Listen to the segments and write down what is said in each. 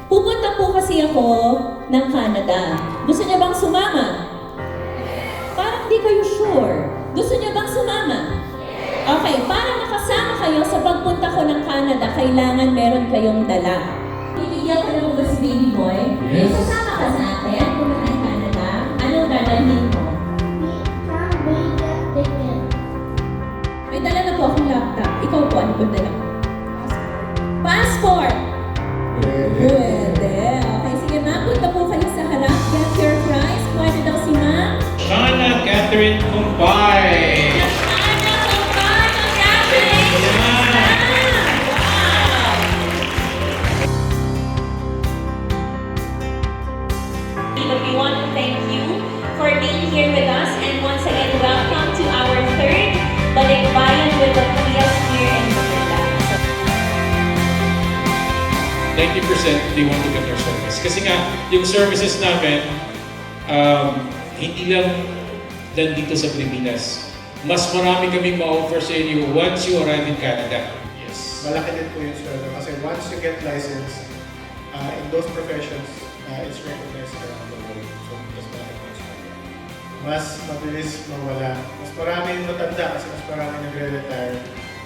Pupunta po kasi ako ng Canada. Gusto niyo bang sumama? Parang di kayo sure. Gusto niyo bang sumama? Okay, para makasama kayo sa pagpunta ko ng Canada, kailangan meron kayong dala. Bibigyan ko ng bus baby boy. Yes. Sasama ka sa akin, pumunta ng Canada. Anong dadalhin mo? May dala na po akong laptop. Ikaw po, ano po dala? Passport! Pwede. Okay, sige ma'am. Punta po kayo sa harap. Get your prize. Pwede daw si ma'am. Shana Catherine Kumpay. Ana, congratulations! Yeah. Wow! But we want to thank you for being here with us, and once again, welcome to our third Balikbayan with the Kuya's here in Manila. 90% they want to get their service. Kasi nga, yung services namin, hindi lang dito sa Pilipinas. Mas marami kaming ma-offer sa inyo once you arrive in Canada. Yes. Malaki din po yung sweldo kasi once you get licensed in those professions, it's recognized around the world. So, mas malaki po yung sweldo. Mas mabilis mawala. Mas maraming matanda kasi mas maraming nagre-retire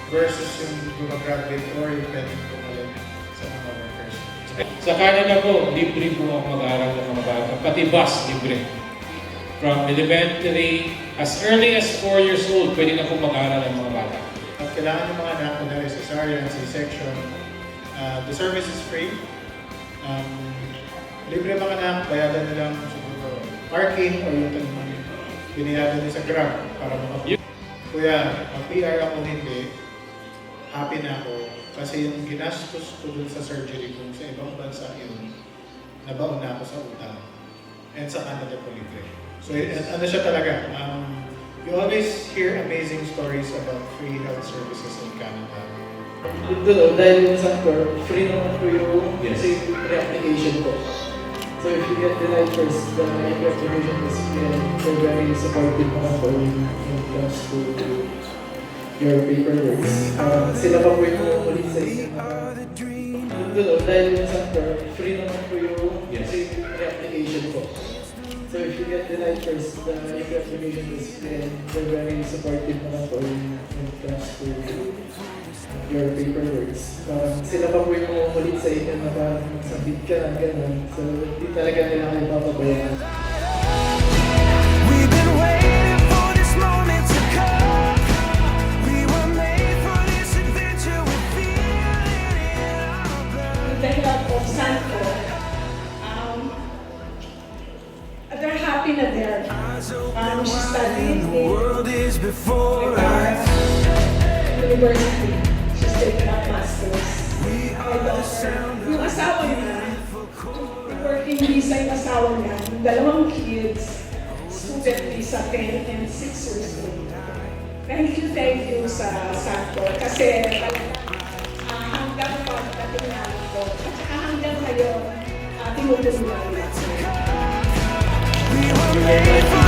versus yung gumagraduate or yung pwedeng pumalit sa mga workers. Sa Canada po, libre po ang mag-aaral ng mga bata. Pati bus, libre. From elementary, as early as 4 years old, pwede na po mag-aaral ng mga bata. At kailangan ng mga anak na cesarean, C-section, the service is free. Libre mga anak, bayadan nilang siguro parking o yung biniyadan niya sa Grab para makapag. Kuya, PR ako hindi, happy na ako kasi yung ginastos ko dun sa surgery kung sa ibang bansa yun, nabaon na ako sa utang. And sa Canada po libre. So ano siya talaga, you always hear amazing stories about free health services in Canada. Dahil yung Sancor, free naman po yung re-application ko. So if you get denied first, the application is they're very supportive naman po when it comes to your paperwork. Sila pa po yung ulit sa inyo. Dahil yung Sancor, free naman po yung re-application ko. So if you get denied first, the application is they're very supportive naman po when it comes to your paperwork. Sila pa po yung ulit sa inyo na parang magsabit ka na gano'n. So hindi talaga nila kayo papabayaan. We've been waiting for this moment to come. We were made for this adventure. We feel it in our blood. The help of Santo. They're happy na there. She's studying The world is before us. university. She's taking up masters. My daughter, yung asawa niya, working visa yung asawa niya, yung dalawang kids, student visa 10 and 6 years old. Thank you sa Santo. Kasi hanggang pagdating namin ko, at saka hanggang kayo, tinutulungan natin. We were made for